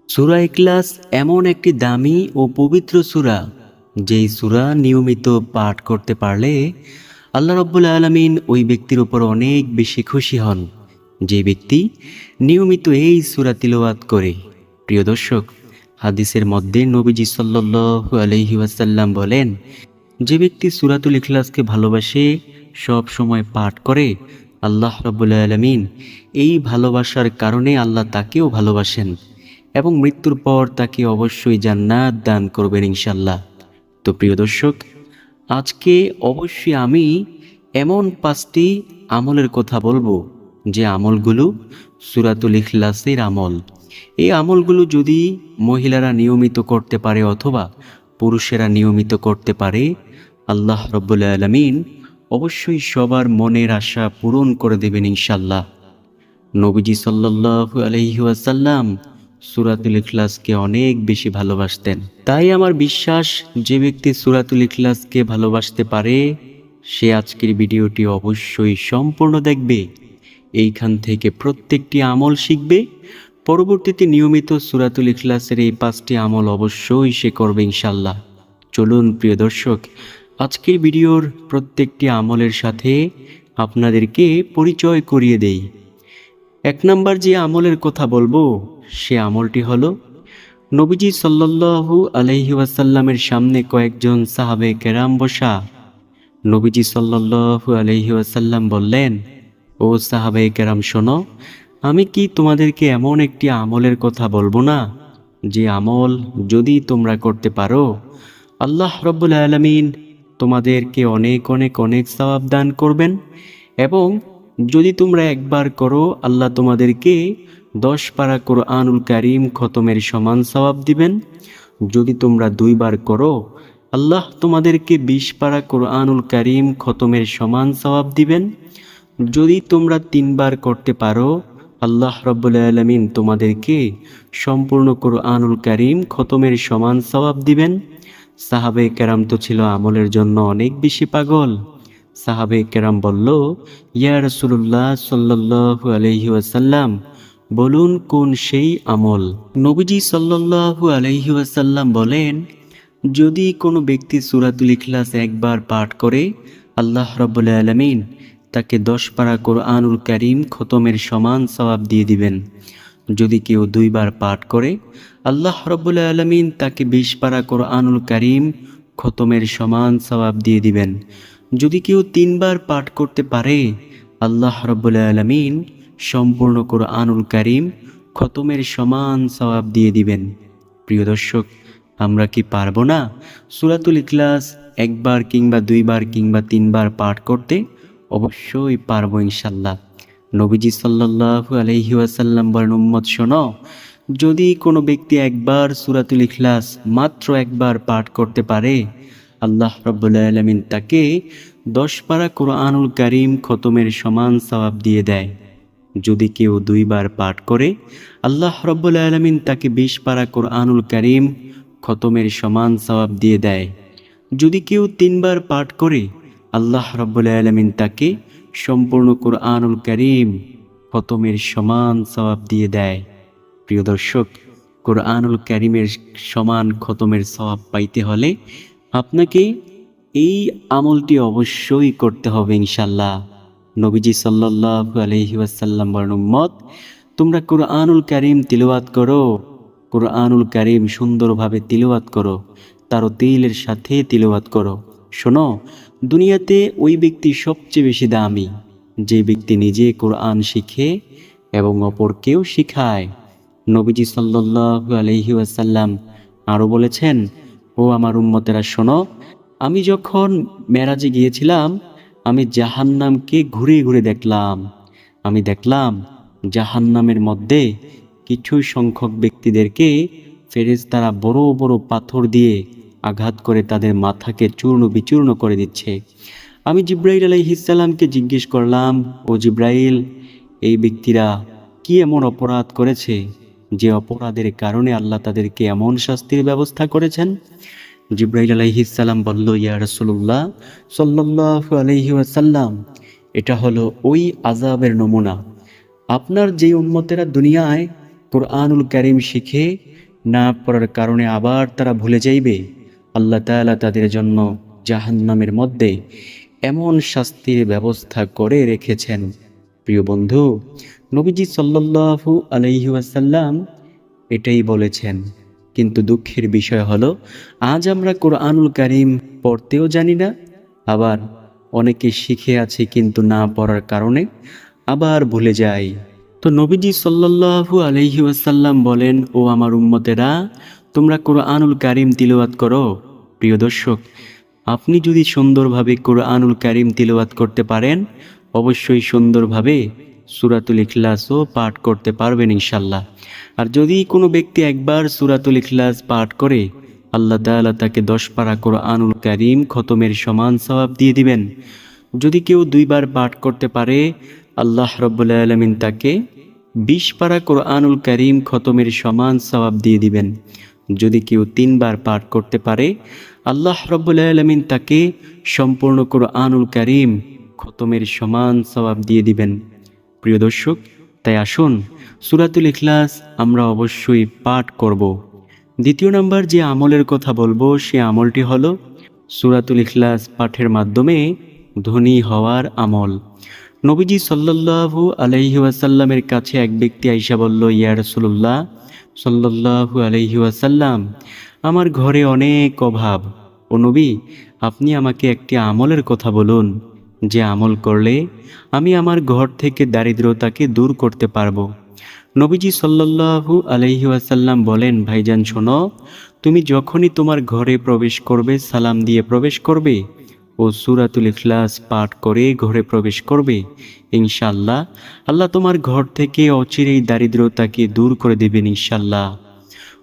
সূরা ইখলাস এমন একটি দামি ও পবিত্র সূরা, যেই সূরা নিয়মিত পাঠ করতে পারলে আল্লাহ রাব্বুল আলামিন ওই ব্যক্তির উপর অনেক বেশি খুশি হন, যে ব্যক্তি নিয়মিত এই সূরা তিলাওয়াত করে। প্রিয় দর্শক, হাদিসের মধ্যে নবীজি সাল্লাল্লাহু আলাইহি ওয়াসাল্লাম বলেন, যে ব্যক্তি সূরাতুল ইখলাসকে ভালোবাসে, সব সময় পাঠ করে, আল্লাহ রাব্বুল আলামিন এই ভালোবাসার কারণে আল্লাহ তাকেও ভালোবাসেন এবং মৃত্যুর পর তাকে অবশ্যই জান্নাত দান করবেন ইনশাল্লাহ। তো প্রিয় দর্শক, আজকে অবশ্যই আমি এমন 5টি আমলের কথা বলবো, যে আমলগুলো সূরাতুল ইখলাসের আমল। এই আমলগুলো যদি মহিলারা নিয়মিত করতে পারে অথবা পুরুষেরা নিয়মিত করতে পারে, আল্লাহ রাব্বুল আলামিন অবশ্যই সবার মনের আশা পূরণ করে দেবেন ইনশাল্লাহ। নবীজি সাল্লাল্লাহু আলাইহি ওয়াসাল্লাম সূরাতুল ইখলাসকে অনেক বেশি ভালোবাসতেন। তাই আমার বিশ্বাস, যে ব্যক্তি সূরাতুল ইখলাসকে ভালোবাসতে পারে, সে আজকের ভিডিওটি অবশ্যই সম্পূর্ণ দেখবে। এইখান থেকে প্রত্যেকটি আমল শিখবে, পরবর্তীতে নিয়মিত সূরাতুল ইখলাসের এই 5টি আমল অবশ্যই সে করবে ইনশাল্লাহ। চলুন প্রিয় দর্শক, আজকের ভিডিওর প্রত্যেকটি আমলের সাথে আপনাদেরকে পরিচয় করিয়ে দেই। 1 নাম্বার যে আমলের কথা বলবো, সে আমলটি হলো, নবীজি সাল্লাল্লাহু আলাইহি ওয়াসাল্লামের সামনে কয়েকজন সাহাবে কেরাম বসা। নবীজি সাল্লাল্লাহু আলাইহি ওয়াসাল্লাম বললেন, ও সাহাবে কেরাম শোনো, আমি কি তোমাদেরকে এমন একটি আমলের কথা বলবো না, যে আমল যদি তোমরা করতে পারো, আল্লাহ রাব্বুল আলামিন তোমাদেরকে অনেক অনেক অনেক সওয়াব দান করবেন, এবং যদি তোমরা একবার করো, আল্লাহ তোমাদেরকে 10 পারা কোরআনুল কারীম খতমের সমান সওয়াব দিবেন। যদি তোমরা 2 বার করো, আল্লাহ তোমাদেরকে 20 পারা কোরআনুল কারীম খতমের সমান সওয়াব দিবেন। যদি তোমরা 3 বার করতে পারো, আল্লাহ রাব্বুল আলামিন তোমাদেরকে সম্পূর্ণ কোরআনুল কারীম খতমের সমান সওয়াব দিবেন। সাহাবে কেরাম তো ছিল আমলের জন্য অনেক বেশি পাগল। সাহাবে কেরাম বলল, ইয়া রাসূলুল্লাহ সাল্লাল্লাহু আলাইহি ওয়াসাল্লাম, বলুন কোন সেই আমল? নবীজি সাল্লাল্লাহু আলাইহি ওয়াসাল্লাম বলেন, যদি কোনো ব্যক্তি সূরাতুল ইখলাস একবার পাঠ করে, আল্লাহ রাব্বুল আলামিন তাকে 10 পারা কোরআনুল কারীম খতমের সমান সওয়াব দিয়ে দিবেন। যদি কেউ 2 বার পাঠ করে, আল্লাহ রাব্বুল আলামিন তাকে 20 পারা কোরআনুল কারীম খতমের সমান সওয়াব দিয়ে দিবেন। যদি কেউ 3 বার পাঠ করতে পারে, আল্লাহ রাব্বুল আলামিন সম্পূর্ণ কোরআনুল কারীম খতমের সমান সওয়াব দিয়ে দিবেন। প্রিয় দর্শক, আমরা কি পারবো না সূরাতুল ইখলাস 1 বার কিংবা 2 বার কিংবা 3 বার পাঠ করতে? অবশ্যই পারবো ইনশাল্লাহ। নবীজি সাল্লাল্লাহু আলাইহি ওয়াসাল্লাম বলেন, উম্মত শোনো, যদি কোনো ব্যক্তি একবার সূরাতুল ইখলাস মাত্র 1 বার পাঠ করতে পারে, আল্লাহ রাব্বুল আলামিন তাকে 10 পারা কোরআনুল কারীম খতমের সমান সওয়াব দিয়ে দেয়। যদি কেউ 2 বার পাঠ করে, আল্লাহ রাব্বুল আলামিন তাকে 20 পারা কোরআনুল কারীম খতমের সমান সওয়াব দিয়ে দেয়। যদি কেউ 3 বার পাঠ করে, আল্লাহ রাব্বুল আলামিন তাকে সম্পূর্ণ কোরআনুল কারীম খতমের সমান সওয়াব দিয়ে দেয়। প্রিয় দর্শক, কোরআনুল কারীমের সমান খতমের সওয়াব পাইতে হলে আপনাকে এই আমলটি অবশ্যই করতে হবে ইনশাল্লাহ। নবীজি সাল্লাল্লাহু আলাইহি ওয়াসাল্লাম বলেন, উম্মত তোমরা কোরআনুল কারীম তিলাওয়াত করো, কোরআনুল কারীম সুন্দরভাবে তিলাওয়াত করো, তারতিলের সাথে তিলাওয়াত করো। শোনো, দুনিয়াতে ওই ব্যক্তি সবচেয়ে বেশি দামি, যে ব্যক্তি নিজে কোরআন শিখে এবং অপরকেও শিখায়। নবীজি সাল্লাল্লাহু আলাইহি ওয়াসাল্লাম আরও বলেছেন, ও আমার উম্মতেরা শোনো, আমি যখন মেরাজে গিয়েছিলাম, আমি জাহান্নামকে ঘুরে ঘুরে দেখলাম। আমি দেখলাম জাহান্নামের মধ্যে কিছু সংখ্যক ব্যক্তিদেরকে ফেরেশতারা বড় বড় পাথর দিয়ে আঘাত করে তাদের মাথাকে চূর্ণ বিচূর্ণ করে দিচ্ছে। আমি জিব্রাইল আলাইহিস সালামকে জিজ্ঞেস করলাম, ও জিব্রাইল, এই ব্যক্তিরা কি এমন অপরাধ করেছে, যে অপরাধের কারণে আল্লাহ তাদেরকে এমন শাস্তির ব্যবস্থা করেছেন? জিব্রাইল আলাইহিস সালাম বলল, ইয়া রাসূলুল্লাহ সাল্লাল্লাহু আলাইহি ওয়াসাল্লাম, এটা হলো ওই আযাবের নমুনা। আপনার যে উম্মতেরা দুনিয়ায় কোরআনুল কারীম শিখে না পড়ার কারণে আবার তারা ভুলে যাইবে, আল্লাহ তাআলা তাদের জন্য জাহান্নামের মধ্যে এমন শাস্তির ব্যবস্থা করে রেখেছেন। প্রিয় বন্ধু, নবীজি সাল্লাল্লাহু আলাইহি ওয়াসাল্লাম এটাই বলেছেন। কিন্তু দুঃখের বিষয় হলো আজ আমরা কোরআনুল কারীম পড়তেও জানি না, আবার অনেকে শিখে আছে কিন্তু না পড়ার কারণে আবার ভুলে যায়। তো নবীজি সাল্লাল্লাহু আলাইহি ওয়াসাল্লাম বলেন, ও আমার উম্মতেরা, তোমরা কোরআনুল কারীম তিলাওয়াত করো। প্রিয় দর্শক, আপনি যদি সুন্দরভাবে কোরআনুল কারীম তিলাওয়াত করতে পারেন, অবশ্যই সুন্দরভাবে সূরাতুল ইখলাসও পাঠ করতে পারবেন ইনশাআল্লাহ। আর যদি কোনো ব্যক্তি একবার সূরাতুল ইখলাস পাঠ করে, আল্লাহ তাআলা তাকে 10 পারা কোরআনুল কারীম খতমের সমান সওয়াব দিয়ে দিবেন। যদি কেউ 2 বার পাঠ করতে পারে, আল্লাহ রাব্বুল আলামিন তাকে 20 পারা কোরআনুল কারীম খতমের সমান সওয়াব দিয়ে দিবেন। যদি কেউ 3 বার পাঠ করতে পারে, আল্লাহ রাব্বুল আলামিন তাকে সম্পূর্ণ কোরআনুল কারীম খতমের সমান সওয়াব দিয়ে দিবেন। প্রিয় দর্শক, তাই আসুন সূরাতুল ইখলাস আমরা অবশ্যই পাঠ করব। দ্বিতীয় নাম্বার যে আমলের কথা বলবো, সে আমলটি হলো সূরাতুল ইখলাস পাঠের মাধ্যমে ধনী হওয়ার আমল। নবীজি সাল্লাল্লাহু আলাইহি ওয়াসাল্লামের কাছে এক ব্যক্তি আইসা বলল, ইয়া রাসূলুল্লাহ সাল্লাল্লাহু আলাইহি ওয়াসাল্লাম, আমার ঘরে অনেক অভাব। ও নবী, আপনি আমাকে একটি আমলের কথা বলুন, যে আমল করলে আমি আমার ঘর থেকে দারিদ্রতাকে দূর করতে পারবো। নবীজি সাল্লাল্লাহু আলাইহি ওয়াসাল্লাম বলেন, ভাইজান শোনো, তুমি যখনই তোমার ঘরে প্রবেশ করবে সালাম দিয়ে প্রবেশ করবে ও সূরাতুল ইখলাস পাঠ করে ঘরে প্রবেশ করবে, ইনশাআল্লাহ আল্লাহ তোমার ঘর থেকে অচিরেই দারিদ্রতাকে দূর করে দেবেন ইনশাআল্লাহ।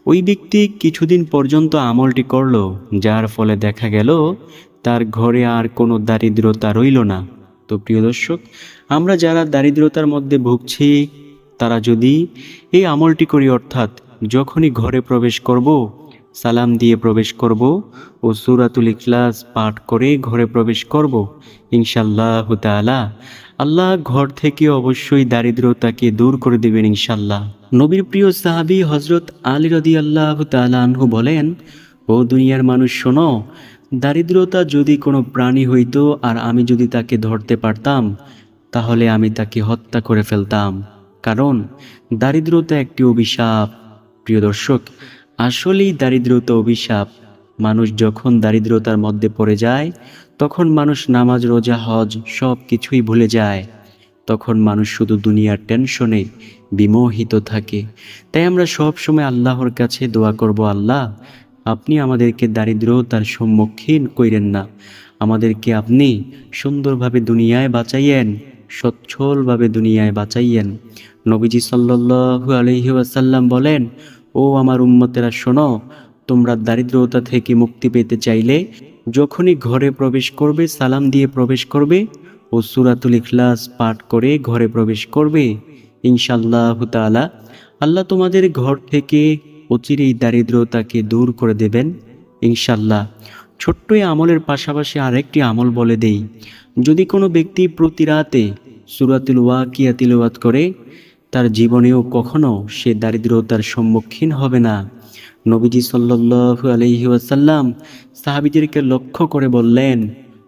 ওই ব্যক্তি কিছুদিন পর্যন্ত আমলটি করলো, যার ফলে দেখা গেল তার ঘরে আর কোনো দারিদ্রতা রইল না। তো প্রিয় দর্শক, আমরা যারা দারিদ্রতার মধ্যে ভুগছি, তারা যদি এই আমলটি করি, অর্থাৎ যখনই ঘরে প্রবেশ করব সালাম দিয়ে প্রবেশ করব ও সূরাতুল ইখলাস পাঠ করে ঘরে প্রবেশ করব, ইনশাআল্লাহ তাআলা আল্লাহ ঘর থেকে অবশ্যই দারিদ্রতাকে দূর করে দেবেন ইনশাআল্লাহ। নবীর প্রিয় সাহাবী হযরত আলী রাদিয়াল্লাহু তাআলা আনহু বলেন, ও দুনিয়ার মানুষ শোনো, দারিদ্রতা যদি কোনো প্রাণী হইতো আর আমি যদি তাকে ধরতে পারতাম, তাহলে আমি তাকে হত্যা করে ফেলতাম, কারণ দারিদ্রতা একটি অভিশাপ। প্রিয় দর্শক, আসলেই দারিদ্রতা অভিশাপ। মানুষ যখন দারিদ্রতার মধ্যে পড়ে যায়, তখন মানুষ নামাজ রোজা হজ সব কিছুই ভুলে যায়। তখন মানুষ শুধু দুনিয়ার টেনশনে বিমোহিত থাকে। তাই আমরা সব সময় আল্লাহর কাছে দোয়া করব, আল্লাহ আপনি আমাদেরকে দারিদ্রতার সম্মুখীন কইরেন না, আমাদেরকে আপনি সুন্দরভাবে দুনিয়ায় বাঁচাইয়েন, সচ্ছলভাবে দুনিয়ায় বাঁচাইয়েন। নবীজি সাল্লাল্লাহু আলাইহি ওয়াসাল্লাম বলেন, ও আমার উম্মতেরা শোনো, তোমরা দারিদ্রতা থেকে মুক্তি পেতে চাইলে যখনই ঘরে প্রবেশ করবে সালাম দিয়ে প্রবেশ করবে ও সূরাতুল ইখলাস পাঠ করে ঘরে প্রবেশ করবে, ইনশাআল্লাহ তাআলা আল্লাহ তোমাদের ঘর থেকে অচিরেই দারিদ্রতাকে দূর করে দেবেন ইনশাআল্লাহ। ছোট্ট এই আমলের পাশাপাশি আরেকটি আমল বলে দেই। যদি কোনো ব্যক্তি প্রতি রাতে সূরাতুল ওয়াকিয়া তিলাওয়াত করে, তার জীবনেও কখনো সে দারিদ্রতার সম্মুখীন হবে না। নবীজি সাল্লাল্লাহু আলাইহি ওয়াসাল্লাম সাহাবীদেরকে লক্ষ্য করে বললেন,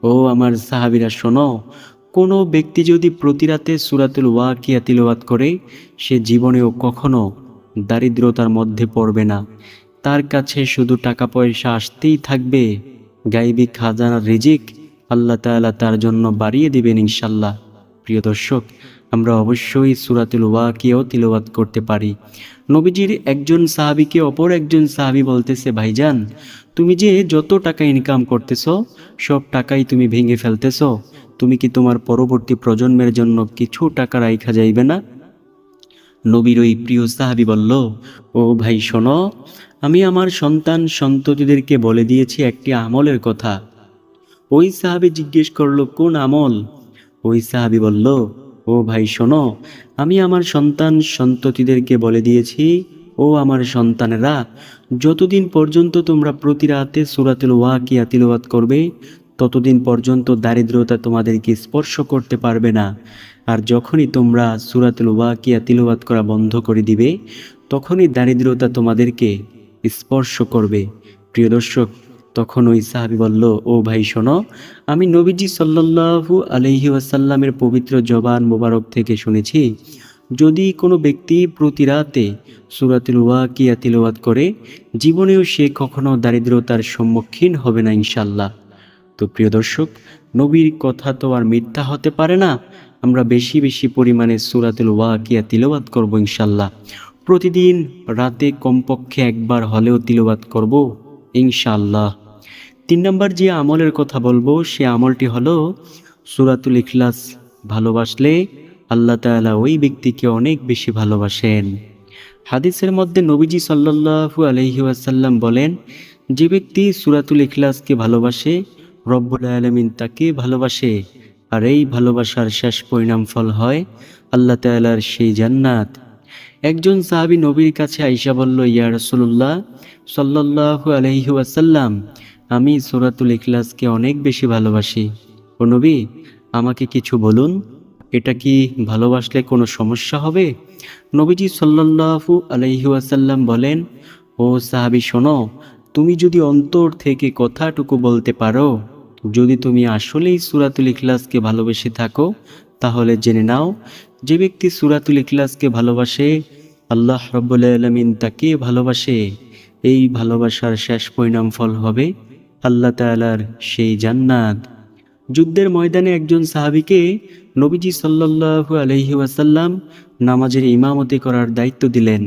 ও আমার সাহাবীরা শোনো, কোনো ব্যক্তি যদি প্রতি রাতে সূরাতুল ওয়াকিয়া তিলাওয়াত করে, সে জীবনেও কখনো দারিদ্রতার মধ্যে পড়বে না। তার কাছে শুধু টাকা পয়সা আসতেই থাকবে, গায়বী খাজানার রিজিক আল্লাহ তাআলা তার জন্য বাড়িয়ে দিবেন ইনশাআল্লাহ। প্রিয় দর্শক, আমরা অবশ্যই সূরাতুল ওয়াকিয়াও তিলাওয়াত করতে পারি। নবীজির একজন সাহাবীকে অপর একজন সাহাবী বলতেছে, ভাইজান তুমি যে যত টাকা ইনকাম করতেছো সব টাকাই তুমি ভেঙে ফেলতেছো, তুমি কি তোমার পরবর্তী প্রজন্মের জন্য কিছু টাকা রাইখা যাইবে না? নবীর ওই প্রিয় সাহাবী বলল, ও ভাই শোনো, আমি আমার সন্তান সন্ততিদেরকে বলে দিয়েছি একটি আমলের কথা। ওই সাহাবী জিজ্ঞেস করলো, কোন আমল? ওই সাহাবী বলল, ও ভাই শোনো, আমি আমার সন্তান সন্ততিদেরকে বলে দিয়েছি, ও আমার সন্তানেরা, যতদিন পর্যন্ত তোমরা প্রতি রাতে সূরাতুল ওয়াকিয়া তিলাওয়াত করবে, ততদিন পর্যন্ত দারিদ্রতা তোমাদেরকে স্পর্শ করতে পারবে না। আর যখনই তোমরা সূরাতুল ওয়াকিয়া তিলাওয়াত করা বন্ধ করে দিবে, তখনই দারিদ্রতা তোমাদেরকে স্পর্শ করবে। প্রিয় দর্শক, তখন ওই সাহাবী বলল, ও ভাই শোনো, আমি নবীজি সাল্লাল্লাহু আলাইহি ওয়াসাল্লামের পবিত্র জবান মোবারক থেকে শুনেছি, যদি কোনো ব্যক্তি প্রতি রাতে সূরাতুল ওয়াকিয়া তিলাওয়াত করে, জীবনেও সে কখনো দারিদ্রতার সম্মুখীন হবে না ইনশাআল্লাহ। তো প্রিয় দর্শক, নবীর কথা তো আর মিথ্যা হতে পারে না। আমরা বেশি বেশি পরিমাণে সূরাতুল ওয়াকিয়া তিলাওয়াত করব ইনশাআল্লাহ। প্রতিদিন রাতে কমপক্ষে একবার হলেও তিলাওয়াত করব ইনশাআল্লাহ। 3 নম্বর যে আমলের কথা বলবো, সে আমলটি হলো সূরাতুল ইখলাস। ভালোবাসলে আল্লাহ তাআলা ওই ব্যক্তিকে অনেক বেশি ভালোবাসেন। হাদিসের মধ্যে নবীজি সাল্লাল্লাহু আলাইহি ওয়াসাল্লাম বলেন, যে ব্যক্তি সূরাতুল ইখলাসকে ভালোবাসে, রব্বুল আলামিন তাকে ভালোবাসে। আর এই ভালোবাসার শেষ পরিণাম ফল হয় আল্লাহ তাআলার সেই জান্নাত। একজন সাহাবী নবীর কাছে আইসা বলল, ইয়া রাসূলুল্লাহ সাল্লাল্লাহু আলাইহি ওয়াসাল্লাম, আমি সূরাতুল ইখলাসকে অনেক বেশি ভালোবাসি। ও নবী, আমাকে কিছু বলুন, এটা কি ভালোবাসলে কোনো সমস্যা হবে? নবীজি সাল্লাল্লাহু আলাইহি ওয়াসাল্লাম বলেন, ও সাহাবী শোনো, তুমি যদি অন্তর থেকে কথাটুকু বলতে পারো, যদি তুমি আসলেই সূরাতুল ইখলাসকে ভালোবেসে থাকো, তাহলে জেনে নাও, যে ব্যক্তি সূরাতুল ইখলাসকে ভালোবাসে, আল্লাহ রাব্বুল আলামিন তাকে ভালোবাসে। এই ভালোবাসার শেষ পরিণাম ফল হবে আল্লাহ তাআলার সেই জান্নাত। যুদ্ধের ময়দানে একজন সাহাবীকে নবীজি সাল্লাল্লাহু আলাইহি ওয়াসাল্লাম নামাজের ইমামতি করার দায়িত্ব দিলেন।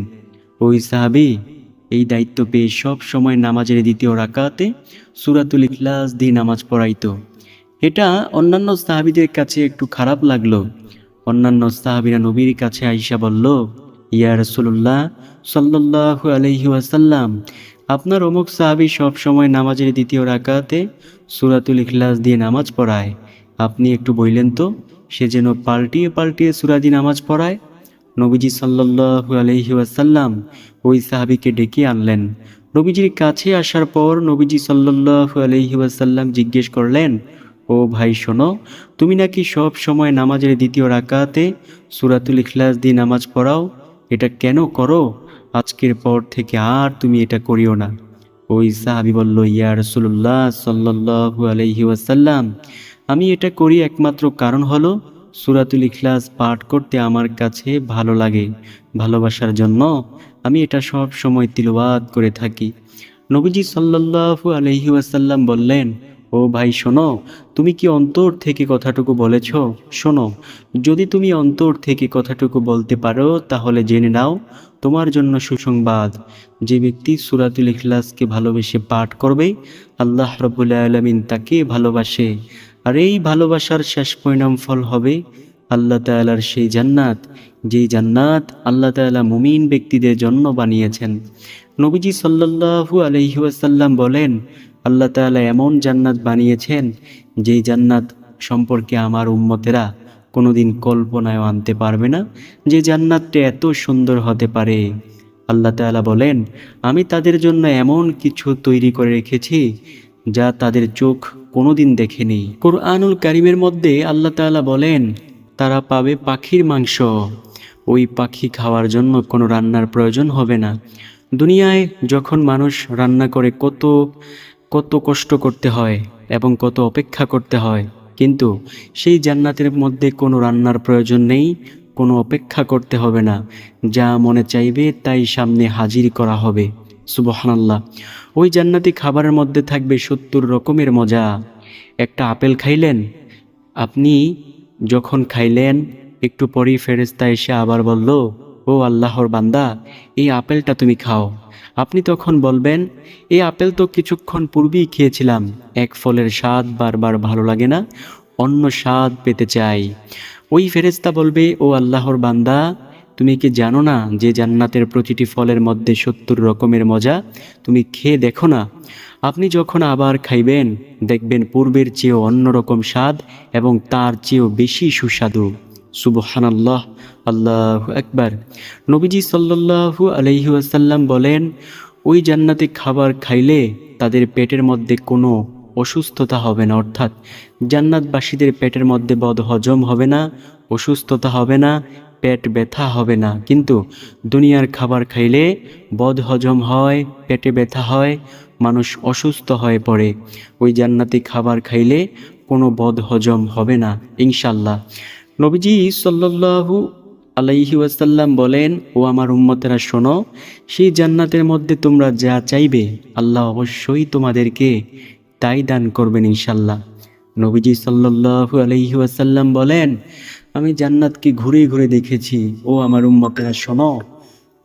ওই সাহাবী এই দায়িত্ব পেয়ে সব সময় নামাজের দ্বিতীয় রাকাতে সূরাতুল ইখলাস দিয়ে নামাজ পড়াইতো। এটা অন্যান্য সাহাবীদের কাছে একটু খারাপ লাগলো। অন্যান্য সাহাবীরা নবীর কাছে আইসা বলল, ইয়া রাসূলুল্লাহ সাল্লাল্লাহু আলাইহি ওয়াসাল্লাম, আপনার অমুক সাহাবী সব সময় নামাজের দ্বিতীয় রাকাতে সূরাতুল ইখলাস দিয়ে নামাজ পড়ায়, আপনি একটু বললেন তো, সে যেন পাল্টিয়ে পাল্টিয়ে সূরা দিয়ে নামাজ পড়ায়। নবীজি সাল্লাল্লাহু আলাইহি ওয়াসাল্লাম ওই সাহাবীকে ডেকে আনলেন। নবীজির কাছে আসার পর নবীজি সাল্লাল্লাহু আলাইহি ওয়াসাল্লাম জিজ্ঞেস করলেন, ও ভাই শোনো, তুমি নাকি সব সময় নামাজের দ্বিতীয় রাকাতে সূরাতুল ইখলাস দিয়ে নামাজ পড়াও, এটা কেন করো? আজকের পর থেকে আর তুমি এটা করিও না। ওই সাহাবী বলল, ইয়া রাসূলুল্লাহ সাল্লাল্লাহু আলাইহি ওয়াসাল্লাম, আমি এটা করি একমাত্র কারণ হলো সূরাতুল ইখলাস পাঠ করতে আমার কাছে ভালো লাগে। ভালোবাসার জন্য আমি এটা সব সময় তিলাওয়াত করে থাকি। নবীজি সাল্লাল্লাহু আলাইহি ওয়াসাল্লাম বললেন, ও ভাই শোনো, তুমি কি অন্তর থেকে কথাটুকু বলেছ? শোনো, যদি তুমি অন্তর থেকে কথাটুকু বলতে পারো, তাহলে জেনে নাও, তোমার জন্য সুসংবাদ। যে ব্যক্তি সূরাতুল ইখলাসকে ভালোবেসে পাঠ করবে, আল্লাহ রাব্বুল আলামিন তাকে ভালোবাসে। আর এই ভালোবাসার শেষ পরিণাম ফল হবে আল্লাহ তাআলার সেই জান্নাত, যেই জান্নাত আল্লাহ তাআলা মুমিন ব্যক্তিদের জন্য বানিয়েছেন। নবীজি সাল্লাল্লাহু আলাইহি ওয়াসাল্লাম বলেন, আল্লাহ তাআলা এমন জান্নাত বানিয়েছেন, যেই জান্নাত সম্পর্কে আমার উম্মতেরা কোনোদিন কল্পনায় আনতে পারবে না যে জান্নাতটা এত সুন্দর হতে পারে। আল্লাহ তাআলা বলেন, আমি তাদের জন্য এমন কিছু তৈরি করে রেখেছি যা তাদের চোখ কোনোদিন দেখেনি। কুরআনুল কারীমের মধ্যে আল্লাহ তাআলা বলেন, তারা পাবে পাখির মাংস। ওই পাখি খাওয়ার জন্য কোনো রান্নার প্রয়োজন হবে না। দুনিয়ায় যখন মানুষ রান্না করে কত কত কষ্ট করতে হয় এবং কত অপেক্ষা করতে হয়, কিন্তু সেই জান্নাতের মধ্যে কোনো রান্নার প্রয়োজন নেই, কোনো অপেক্ষা করতে হবে না। যা মনে চাইবে তাই সামনে হাজির করা হবে। সুবহানাল্লাহ। ওই জান্নাতি খাবারের মধ্যে থাকবে 70 রকমের মজা। একটা আপেল খাইলেন, আপনি যখন খাইলেন, একটু পরেই ফেরেশতা এসে আবার বলল, ও আল্লাহর বান্দা, এই আপেলটা তুমি খাও। আপনি তখন বলবেন, এই আপেল তো কিছুক্ষণ পূর্বেই খেয়েছিলাম, এক ফলের স্বাদ বারবার ভালো লাগে না, অন্য স্বাদ পেতে চাই। ওই ফেরেশতা বলবে, ও আল্লাহর বান্দা, তুমি কি জানো না যে জান্নাতের প্রতিটি ফলের মধ্যে 70 রকমের মজা? তুমি খেয়ে দেখো না। আপনি যখন আবার খাইবেন, দেখবেন পূর্বের চেয়েও অন্যরকম স্বাদ এবং তার চেয়েও বেশি সুস্বাদু। সুবহানাল্লাহ, আল্লাহু আকবার। নবীজি সাল্লাল্লাহু আলাইহি ওয়াসাল্লাম বলেন, ওই জান্নাতি খাবার খাইলে তাদের পেটের মধ্যে কোনো অসুস্থতা হবে না, অর্থাৎ জান্নাতবাসীদের পেটের মধ্যে বদহজম হবে না, অসুস্থতা হবে না, পেট ব্যথা হবে না, কিন্তু দুনিয়ার খাবার খাইলে বদহজম হয়, পেটে ব্যথা হয়, মানুষ অসুস্থ হয়ে পড়ে। ওই জান্নাতি খাবার খাইলে কোনো বদহজম হবে না ইনশাল্লাহ। নবীজি সাল্লাল্লাহু আলাইহি ওয়াসাল্লাম বলেন, ও আমার উম্মতেরা শোনো, সেই জান্নাতের মধ্যে তোমরা যা চাইবে আল্লাহ অবশ্যই তোমাদেরকে তাই দান করবেন ইনশাল্লাহ। নবীজি সাল্লাল্লাহু আলাইহি ওয়াসাল্লাম বলেন, আমি জান্নাতকে ঘুরে ঘুরে দেখেছি। ও আমার উম্মতেরা শোনো,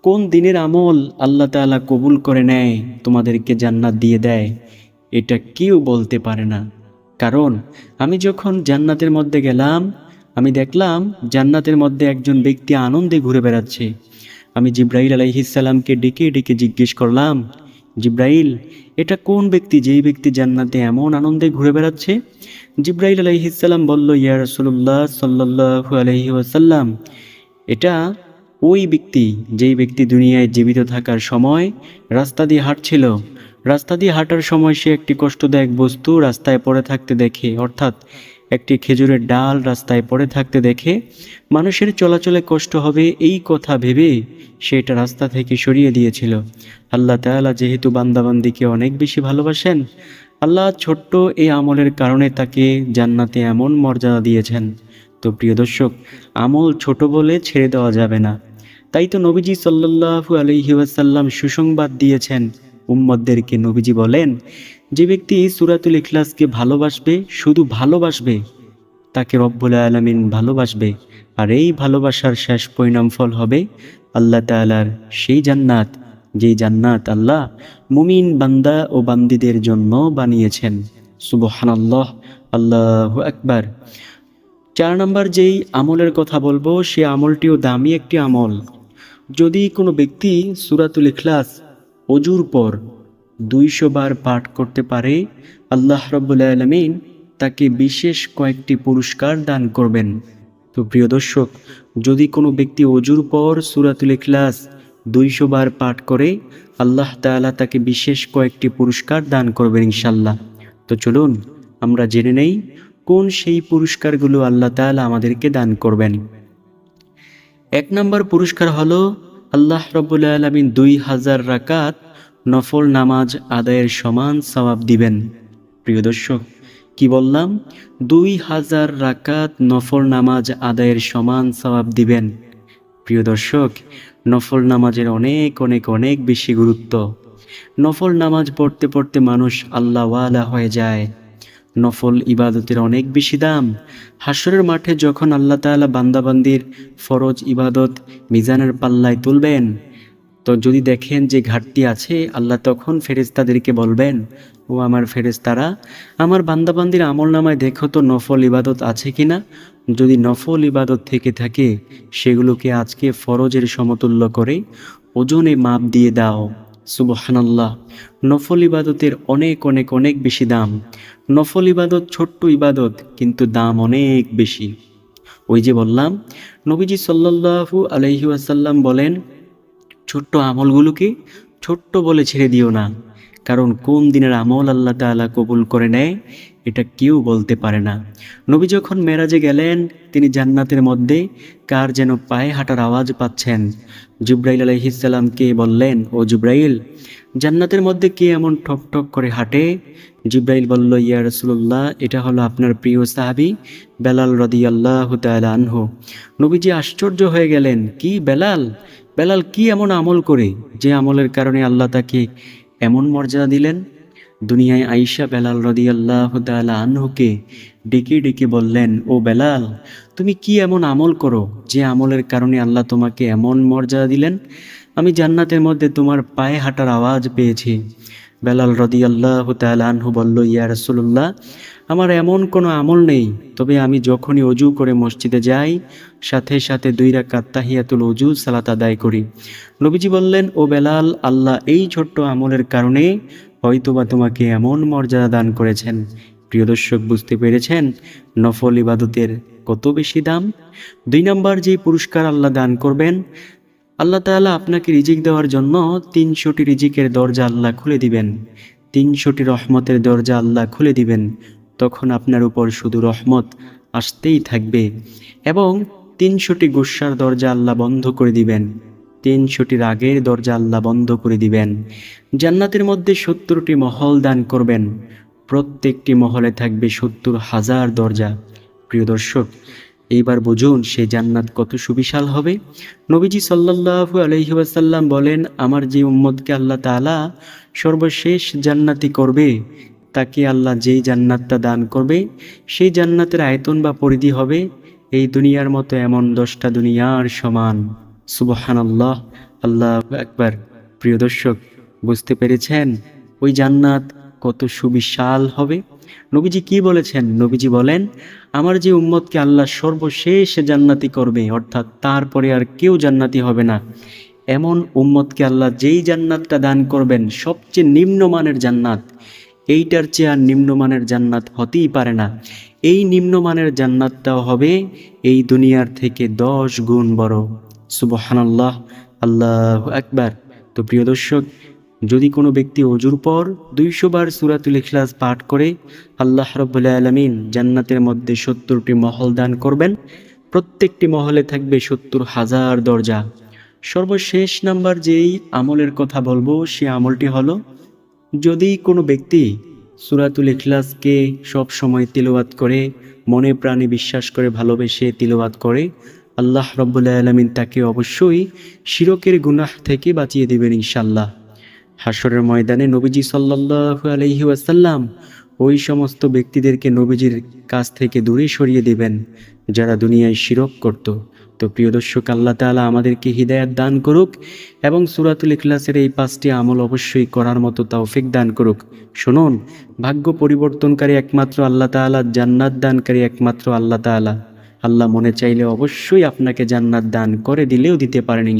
কোন দিনের আমল আল্লাহ তাআলা কবুল করে নেয়, তোমাদেরকে জান্নাত দিয়ে দেয়, এটা কেউ বলতে পারে না। কারণ আমি যখন জান্নাতের মধ্যে গেলাম, আমি দেখলাম জান্নাতের মধ্যে একজন ব্যক্তি আনন্দে ঘুরে বেড়াচ্ছে। আমি জিব্রাইল আলাইহিস সালামকে ডেকে ডেকে জিজ্ঞেস করলাম, জিব্রাইল, এটা কোন ব্যক্তি যেই ব্যক্তি জান্নাতে এমন আনন্দে ঘুরে বেড়াচ্ছে? জিব্রাইল আলাইহিস সালাম বলল, ইয়া রাসূলুল্লাহ সাল্লাল্লাহু আলাইহি ওয়াসাল্লাম, এটা ওই ব্যক্তি যেই ব্যক্তি দুনিয়ায় জীবিত থাকার সময় রাস্তা দিয়ে হাঁটছিল। রাস্তা দিয়ে হাঁটার সময় সে একটি কষ্টদায়ক বস্তু রাস্তায় পড়ে থাকতে দেখে, অর্থাৎ একটি খেজুরের ডাল রাস্তায় পড়ে থাকতে দেখে মানুষের চলাচলে কষ্ট হবে এই কথা ভেবে সেটা রাস্তা থেকে সরিয়ে দিয়েছিল। আল্লাহ তাআলা যেহেতু বান্দাবান্দিকে অনেক বেশি ভালোবাসেন, আল্লাহ ছোট্ট এই আমলের কারণে তাকে জান্নাতে এমন মর্যাদা দিয়েছেন। তো প্রিয় দর্শক, আমল ছোট বলে ছেড়ে দেওয়া যাবে না। তাই তো নবীজি সাল্লাল্লাহু আলাইহি ওয়াসাল্লাম সুসংবাদ দিয়েছেন উম্মতদেরকে। নবীজি বলেন, যে ব্যক্তি সূরাতুল ইখলাসকে ভালোবাসবে, শুধু ভালোবাসবে, তাকে রব্বুল আলামিন ভালোবাসবে। আর এই ভালোবাসার শেষ পরিণাম ফল হবে আল্লাহ তাআলার সেই জান্নাত, যেই জান্নাত আল্লাহ মুমিন বান্দা ও বান্দীদের জন্য বানিয়েছেন। সুবহানাল্লাহ, আল্লাহু আকবার। 4 নম্বর যেই আমলের কথা বলবো, সে আমলটিও দামি একটি আমল। যদি কোনো ব্যক্তি সূরাতুল ইখলাস ওযুর পর 200 বার পাঠ করতে পারে, আল্লাহ রাব্বুল আলামিন তাকে বিশেষ কয়েকটি পুরস্কার দান করবেন। তো প্রিয় দর্শক, যদি কোনো ব্যক্তি ওযুর পর সূরাতুল ইখলাস 200 বার পাঠ করে, আল্লাহ তাআলা তাকে বিশেষ কয়েকটি পুরস্কার দান করবেন ইনশাল্লাহ। তো চলুন আমরা জেনে নেই কোন সেই পুরস্কারগুলো আল্লাহ তাআলা আমাদেরকে দান করবেন। 1 নম্বর পুরস্কার হলো, আল্লাহ রাব্বুল আলামিন 2000 রাকাত নফল নামাজ আদায়ের সমান সওয়াব দিবেন। প্রিয় দর্শক, কি বললাম? 2000 রাকাত নফল নামাজ আদায়ের সমান সওয়াব দিবেন। প্রিয় দর্শক, নফল নামাজের অনেক অনেক অনেক বেশি গুরুত্ব। নফল নামাজ পড়তে পড়তে মানুষ আল্লাহওয়ালা হয়ে যায়। নফল ইবাদতের অনেক বেশি দাম। হাসরের মাঠে যখন আল্লাহ তাআলা বান্দাবান্দির ফরজ ইবাদত মিজানের পাল্লায় তুলবেন, তো যদি দেখেন যে ঘাটতি আছে, আল্লাহ তখন ফেরেশতাদেরকে বলবেন, ও আমার ফেরেশতারা, আমার বান্দাবান্দির আমলনামায় দেখো তো নফল ইবাদত আছে কিনা। যদি নফল ইবাদত থেকে থাকে, সেগুলোকে আজকে ফরজের সমতুল্য করে ওজনে মাপ দিয়ে দাও। সুবহানাল্লাহ, নফল ইবাদতের অনেক অনেক অনেক বেশি দাম। নফল ইবাদত ছোট্ট ইবাদত, কিন্তু দাম অনেক বেশি। ওই যে বললাম, নবীজি সাল্লাল্লাহু আলাইহি ওয়াসাল্লাম বলেন, ছোট্ট আমলগুলোকে ছোট্ট বলে ছেড়ে দিও না, কারণ কোন দিনের আমল আল্লাহ তাআলা কবুল করে নেয় এটা কেউ বলতে পারে না। নবী যখন মেরাজে গেলেন, তিনি জান্নাতের মধ্যে কার যেন পায়ে হাঁটার আওয়াজ পাচ্ছেন। জিব্রাইল আলাইহিস সালামকে বললেন, ও জিব্রাইল, জান্নাতের মধ্যে কে এমন ঠক ঠক করে হাঁটে? জিব্রাইল বলল, ইয়া রাসূলুল্লাহ, এটা হলো আপনার প্রিয় সাহাবী বেলাল রাদিয়াল্লাহু তাআলা আনহু। নবীজি আশ্চর্য হয়ে গেলেন, কি বেলাল? বেলাল কি এমন আমল করে যে আমলের কারণে আল্লাহ তাকে এমন মর্যাদা দিলেন? দুনিয়ায় আয়েশা বেলাল রাদিয়াল্লাহু তাআলা আনহুকে ডেকে ডেকে বললেন, ও বেলাল, তুমি কি এমন আমল করো যে আমলের কারণে আল্লাহ তোমাকে এমন মর্যাদা দিলেন? আমি জান্নাতের মধ্যে তোমার পায়ে হাঁটার আওয়াজ পেয়েছি। বেলাল রাদিয়াল্লাহু তাআলা আনহু বলল, ইয়া রাসূলুল্লাহ, আমার এমন কোনো আমল নেই, তবে আমি যখনই ওযু করে মসজিদে যাই, সাথে সাথে 2 রাকাত তাহিয়াতুল ওযু সালাত আদায় করি। নবীজি বললেন, ও বেলাল, আল্লাহ এই ছোট্ট আমলের কারণে হয়তোবা তোমাকে এমন মর্যাদা দান করেছেন। প্রিয় দর্শক, বুঝতে পেরেছেন নফল ইবাদতের কত বেশি দাম? 2 নম্বর যে পুরস্কার আল্লাহ দান করবেন, আল্লাহ তাআলা আপনাকে রিজিক দেওয়ার জন্য 300টি রিজিকের দরজা আল্লাহ খুলে দিবেন। 300টি রহমতের দরজা আল্লাহ খুলে দিবেন। তখন আপনার উপর শুধু রহমত আসতেই থাকবে। এবং 300টি গুস্সার দরজা আল্লাহ বন্ধ করে দিবেন, 300টি রাগের দরজা আল্লাহ বন্ধ করে দিবেন। জান্নাতের মধ্যে 70টি মহল দান করবেন, প্রত্যেকটি মহলে থাকবে 70,000 দরজা। প্রিয় দর্শক, এইবার বুঝুন সেই জান্নাত কত সুবিশাল হবে। নবীজি সাল্লাল্লাহু আলাইহি ওয়াসাল্লাম বলেন, আমার যে উম্মতকে আল্লাহ তাআলা সর্বশেষ জান্নাতি করবে, তাকে আল্লাহ যেই জান্নাতটা দান করবে, সেই জান্নাতের আয়তন বা পরিধি হবে এই দুনিয়ার মতো এমন 10টা দুনিয়ার সমান। সুবহানাল্লাহ, আল্লাহু আকবার। প্রিয় দর্শক, বুঝতে পেরেছেন ওই জান্নাত কত সুবিশাল হবে? নবীজি কি বলেছেন? নবীজি বলেন, আমার যে উম্মতকে আল্লাহ সর্বশেষ জান্নাতি করবে, অর্থাৎ তারপরে আর কেউ জান্নাতি হবে না, এমন উম্মতকে আল্লাহ যেই জান্নাতটা দান করবেন, সবচেয়ে নিম্নমানের জান্নাত, এইটার চেয়ে আর নিম্নমানের জান্নাত হতেই পারে না। এই নিম্নমানের জান্নাতটাও হবে এই দুনিয়ার থেকে 10 গুণ বড়। সুবহানাল্লাহ, আল্লাহু আকবার। তো প্রিয় দর্শক, যদি কোনো ব্যক্তি ওযুর পর 200 বার সূরাতুল ইখলাস পাঠ করে, আল্লাহ রাব্বুল আলামিন জান্নাতের মধ্যে 70টি মহল দান করবেন, প্রত্যেকটি মহলে থাকবে 70,000 দরজা। সর্বশেষ নাম্বার যেই আমলের কথা বলবো, সে আমলটি হলো, যদি কোনো ব্যক্তি সূরাতুল ইখলাসকে সব সময় তিলাওয়াত করে, মনে প্রাণে বিশ্বাস করে, ভালোবেসে তিলাওয়াত করে, আল্লাহ রাব্বুল আলামিন তাকে অবশ্যই শিরকের গুনাহ থেকে বাঁচিয়ে দেবেন ইনশাআল্লাহ। হাশরের ময়দানে নবীজি সাল্লাল্লাহু আলাইহি ওয়াসাল্লাম ওই সমস্ত ব্যক্তিদেরকে নবীজির কাছ থেকে দূরে সরিয়ে দেবেন যারা দুনিয়ায় শিরক করত। তো প্রিয় দর্শক, আল্লাহ তাআলা আমাদেরকে হিদায়াত দান করুক এবং সূরাতুল ইখলাসের এই 5টি আমল অবশ্যই করার মতো তৌফিক দান করুক। শুনুন, ভাগ্য পরিবর্তনকারী একমাত্র আল্লাহ তাআলা, জান্নাত দানকারী একমাত্র আল্লাহ তাআলা। আল্লাহ মনে চাইলে অবশ্যই আপনাকে জান্নাত দান করে দিলেও দিতে পারেন।